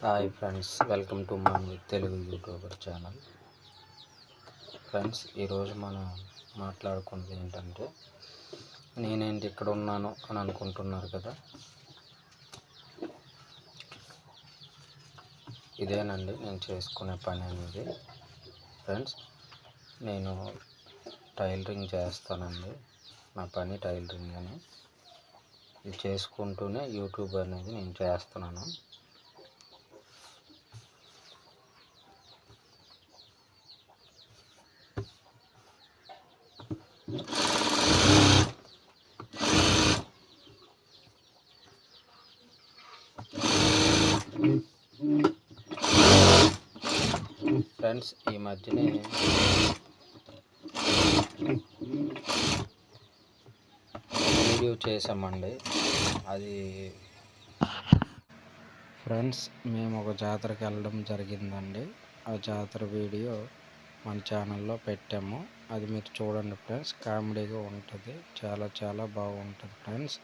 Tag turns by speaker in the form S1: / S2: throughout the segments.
S1: Hi friends, welcome to మన Telugu YouTuber channel. Friends, ఈరోజు మనం మాట్లాడుకున్నది ఏంటంటే, నేనేంటి ఇక్కడ ఉన్నాను అని అనుకుంటున్నారు కదా. ఇదేనండి నేను చేసుకునే పని అనేది. ఫ్రెండ్స్, నేను టైలరింగ్ చేస్తానండి. నా పని టైలరింగ్ అని. ఇది చేసుకుంటూనే యూట్యూబ్ అనేది నేను చేస్తున్నాను. ఫ్రెండ్స్, ఈ మధ్యనే వీడియో చేసామండి. అది ఫ్రెండ్స్, మేము ఒక జాతరకి వెళ్ళడం జరిగిందండి. ఆ జాతర వీడియో మన ఛానల్లో పెట్టాము. అది మీరు చూడండి ఫ్రెండ్స్. కామెడీగా ఉంటుంది, చాలా బాగుంటుంది ఫ్రెండ్స్.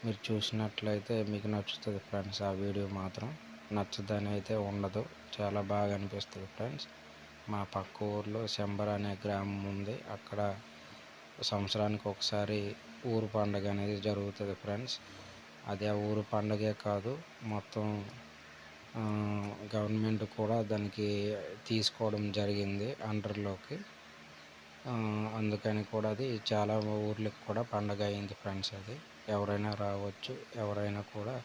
S1: మీరు చూసినట్లయితే మీకు నచ్చుతుంది ఫ్రెండ్స్. ఆ వీడియో మాత్రం నచ్చదని అయితే ఉండదు, చాలా బాగా అనిపిస్తుంది ఫ్రెండ్స్. మా పక్క ఊర్లో శంబర అనే గ్రామం ఉంది. అక్కడ సంవత్సరానికి ఒకసారి ఊరు పండుగ అనేది జరుగుతుంది ఫ్రెండ్స్. అదే ఊరు పండుగే కాదు, మొత్తం గవర్నమెంట్ కూడా దానికి తీసుకోవడం జరిగింది అండర్లోకి. అందుకని కూడా అది చాలా ఊర్లకు కూడా పండగ అయింది ఫ్రెండ్స్. అది ఎవరైనా రావచ్చు, ఎవరైనా కూడా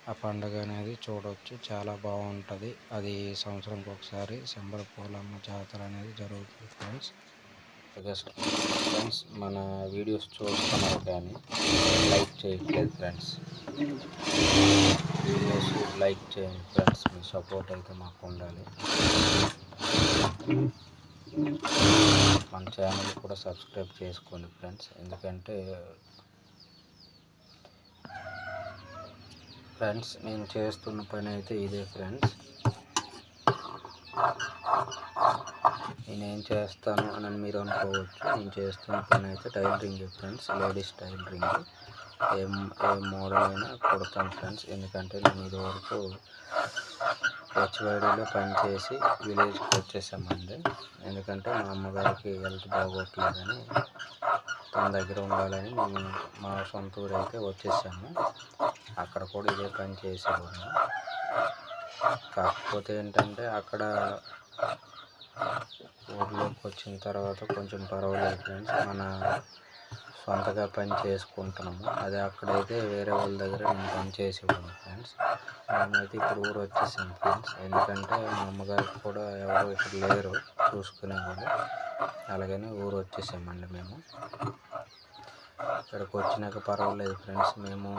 S1: ఆ పండుగ అనేది చూడవచ్చు. చాలా బాగుంటుంది. అది సంవత్సరానికి ఒకసారి శంబర పోలమ్మ జాతర అనేది జరుగుతుంది ఫ్రెండ్స్. ఫ్రెండ్స్, మన వీడియోస్ చూస్తున్నారు కానీ లైక్ చేయట్లేదు ఫ్రెండ్స్. వీడియోస్ లైక్ చేయండి ఫ్రెండ్స్. మీ సపోర్ట్ అయితే మాకు ఉండాలి. మన ఛానల్ కూడా సబ్స్క్రైబ్ చేసుకోండి ఫ్రెండ్స్. ఎందుకంటే ఫ్రెండ్స్, నేను చేస్తున్న పని అయితే ఇదే ఫ్రెండ్స్. నేనేం చేస్తాను అని మీరు అనుకోవచ్చు. నేను చేస్తున్న పని అయితే టైలరింగ్ ఫ్రెండ్స్. Ladies tailoring. ఏ మోడల్ అయినా కుడతాను ఫ్రెండ్స్. ఎందుకంటే నేను ఇదివరకు హెచ్వైడీలో పనిచేసి విలేజ్కి వచ్చేసామండి. ఎందుకంటే మా అమ్మగారికి హెల్త్ బాగోట్లేదని, తన దగ్గర ఉండాలని మేము మా సొంత ఊరు అయితే వచ్చేసాము. అక్కడ కూడా ఇదే పని చేసేవాళ్ళం. కాకపోతే ఏంటంటే అక్కడ ఊర్లోకి వచ్చిన తర్వాత కొంచెం పర్వాలేదు ఫ్రెండ్స్. మన సొంతగా పని చేసుకుంటున్నాము. అదే అక్కడైతే వేరే వాళ్ళ దగ్గర నేను పని చేసేవాళ్ళం ఫ్రెండ్స్. మేమైతే ఇప్పుడు ఊరు వచ్చేసాం ఫ్రెండ్స్. ఎందుకంటే మా అమ్మగారికి కూడా ఎవరు ఇక్కడ లేరు చూసుకునేవాళ్ళు. అలాగని ఊరు వచ్చేసామండి మేము. ఇక్కడికి వచ్చినాక పర్వాలేదు ఫ్రెండ్స్. మేము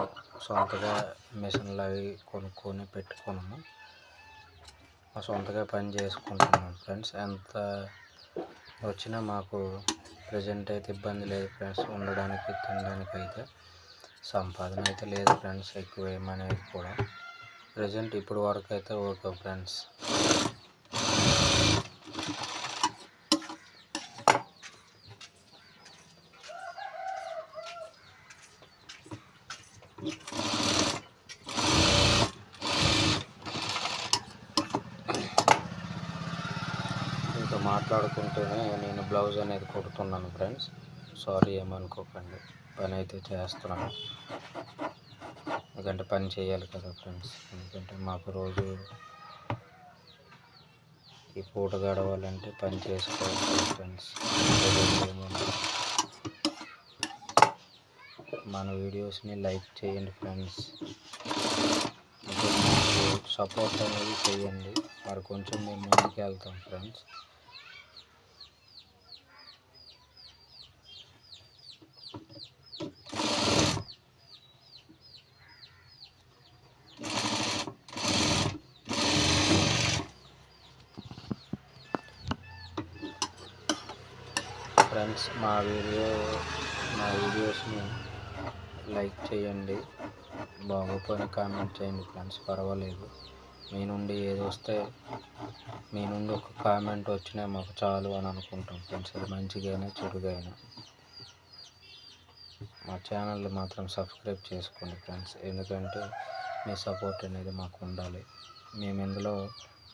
S1: సొంతగా మిషన్లు అవి కొనుక్కొని పెట్టుకున్నాము. సొంతగా పని చేసుకుంటున్నాం ఫ్రెండ్స్. ఎంత వచ్చినా మాకు ప్రజెంట్ అయితే ఇబ్బంది లేదు ఫ్రెండ్స్. ఉండడానికి, తినడానికి అయితే సంపాదన అయితే లేదు ఫ్రెండ్స్ ఎక్కువ ఏమనేది కూడా. ప్రజెంట్ ఇప్పుడు వరకు అయితే ఓకే ఫ్రెండ్స్. ఇంకా మాట్లాడుకుంటూనే నేను బ్లౌజ్ అనేది కుడుతున్నాను ఫ్రెండ్స్. సారీ, ఏమనుకోకండి. పని అయితే చేస్తున్నాను. ఎందుకంటే పని చేయాలి కదా ఫ్రెండ్స్. ఎందుకంటే మాకు రోజు ఈ పూట గడవాలంటే పని చేసుకోవాలి ఫ్రెండ్స్. మన వీడియోస్ని లైక్ చేయండి ఫ్రెండ్స్. సపోర్ట్ అనేది చేయండి. మరి కొంచెం మేము ముందుకు వెళ్తాం ఫ్రెండ్స్. ఫ్రెండ్స్, మా వీడియోస్ని లైక్ చేయండి. బాగోపోయిన కామెంట్ చేయండి ఫ్రెండ్స్, పర్వాలేదు. మీ నుండి ఏది వస్తే, మీ నుండి ఒక కామెంట్ వచ్చినా మాకు చాలు అని అనుకుంటాం ఫ్రెండ్స్. అది మంచిగా అయినా చెడుగా అయినా. మా ఛానల్ మాత్రం సబ్స్క్రైబ్ చేసుకోండి ఫ్రెండ్స్. ఎందుకంటే మీ సపోర్ట్ అనేది మాకు ఉండాలి. మేము ఇందులో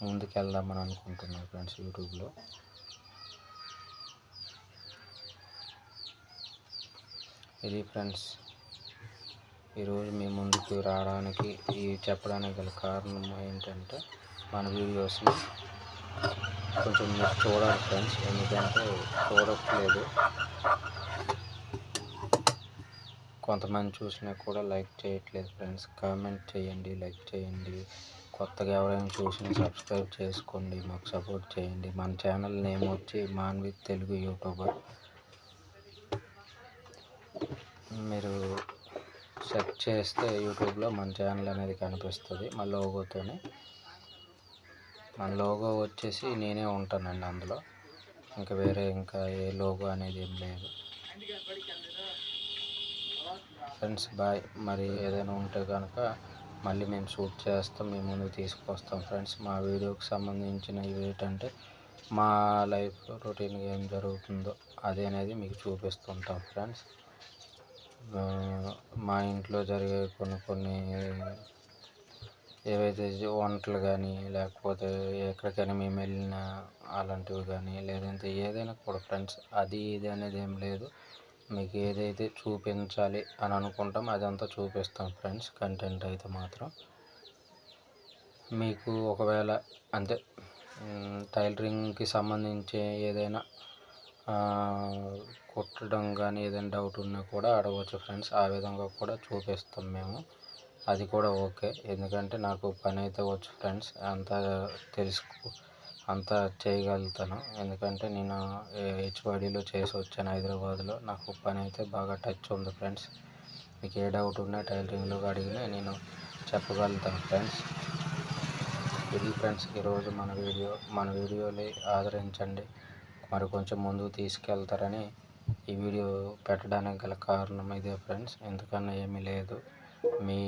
S1: ముందుకెళ్దామని అనుకుంటున్నాం ఫ్రెండ్స్ యూట్యూబ్లో. ఇది ఫ్రెండ్స్ ఈరోజు మీ ముందుకు రావడానికి చెప్పడానికి గల కారణం ఏంటంటే మన వీడియోస్ని కొంచెం మీరు చూడాలి ఫ్రెండ్స్. ఎందుకంటే చూడట్లేదు, కొంతమంది చూసినా కూడా లైక్ చేయట్లేదు ఫ్రెండ్స్. కామెంట్ చేయండి, లైక్ చేయండి. కొత్తగా ఎవరైనా చూసినా సబ్స్క్రైబ్ చేసుకోండి, మాకు సపోర్ట్ చేయండి. మన ఛానల్ నేమ్ వచ్చి మాన్వి తెలుగు యూట్యూబర్. మీరు సెర్చ్ చేస్తే యూట్యూబ్లో మన ఛానల్ అనేది కనిపిస్తుంది మన లోగోతోనే. మన లోగో వచ్చేసి నేనే ఉంటానండి అందులో, ఇంకా వేరే ఏ లోగో అనేది ఏం లేదు ఫ్రెండ్స్. బాయ్. మరి ఏదైనా ఉంటే కనుక మళ్ళీ మేము షూట్ చేస్తాం, మేము ముందుకు తీసుకొస్తాం ఫ్రెండ్స్. మా వీడియోకి సంబంధించినవి ఏంటంటే మా లైఫ్ రొటీన్గా ఏం జరుగుతుందో అది అనేది మీకు చూపిస్తుంటాం ఫ్రెండ్స్. మా ఇంట్లో జరిగే కొన్ని ఏవైతే వంటలు కానీ, లేకపోతే ఎక్కడికైనా మేము వెళ్ళినా అలాంటివి కానీ, లేదంటే ఏదైనా కూడా ఫ్రెండ్స్, అది ఇది అనేది ఏం లేదు. మీకు ఏదైతే చూపించాలి అని అనుకుంటాం అదంతా చూపిస్తాం ఫ్రెండ్స్. కంటెంట్ అయితే మాత్రం మీకు ఒకవేళ అంటే టైలరింగ్కి సంబంధించి ఏదైనా కుట్టడం కానీ ఏదైనా డౌట్ ఉన్నా కూడా అడగవచ్చు ఫ్రెండ్స్. ఆ విధంగా కూడా చూపిస్తాం మేము, అది కూడా ఓకే. ఎందుకంటే నాకు పని అయితే వచ్చు ఫ్రెండ్స్, అంతా చేయగలుగుతాను. ఎందుకంటే నేను హెచ్ఓడిలో చేసి వచ్చాను హైదరాబాద్లో. నాకు పని అయితే బాగా టచ్ ఉంది ఫ్రెండ్స్. మీకు ఏ డౌట్ ఉన్నా టైలరింగ్లో అడిగినా నేను చెప్పగలుగుతాను ఫ్రెండ్స్. ఇది ఫ్రెండ్స్ ఈరోజు మన వీడియోని ఆదరించండి, మరి కొంచెం ముందుకు తీసుకెళ్తారని ఈ వీడియో పెట్టడానికి గల కారణం ఇదే ఫ్రెండ్స్. ఎందుకన్నా ఏమీ లేదు. మీ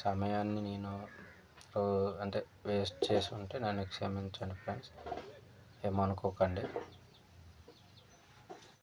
S1: సమయాన్ని నేను వేస్ట్ చేసి ఉంటే నన్ను క్షమించండి ఫ్రెండ్స్, ఏమనుకోకండి.